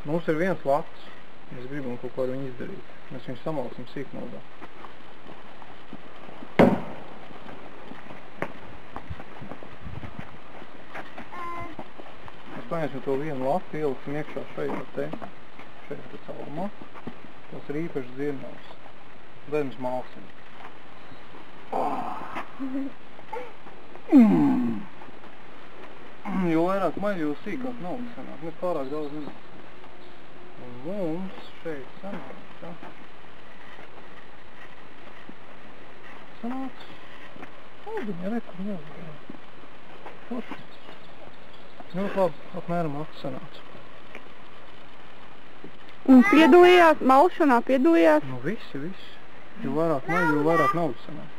Mums ir viens lats. Mēs gribam kaut ko ar viņu izdarīt. Mēs viņu samalsim sīkmoldā. Mēs paņemsim to vienu latu, ieliksim iekšā šajā te caurumā. Tas ir īpašs dzirnavs. Tad mēs malsim. Jo vairāk maļi, jo sīkāk nav sanāk. Mēs pārāk daudz nenāk. Un mums šeit sanāk. Sanāk. Audiņa, rekur neuzgāja. Forši. Ļoti labi, apmēram lats sanāca. Un piedalījās, malšanā piedalījās? Nu visi. Jo vairāk maļi, jo vairāk naudas sanāk.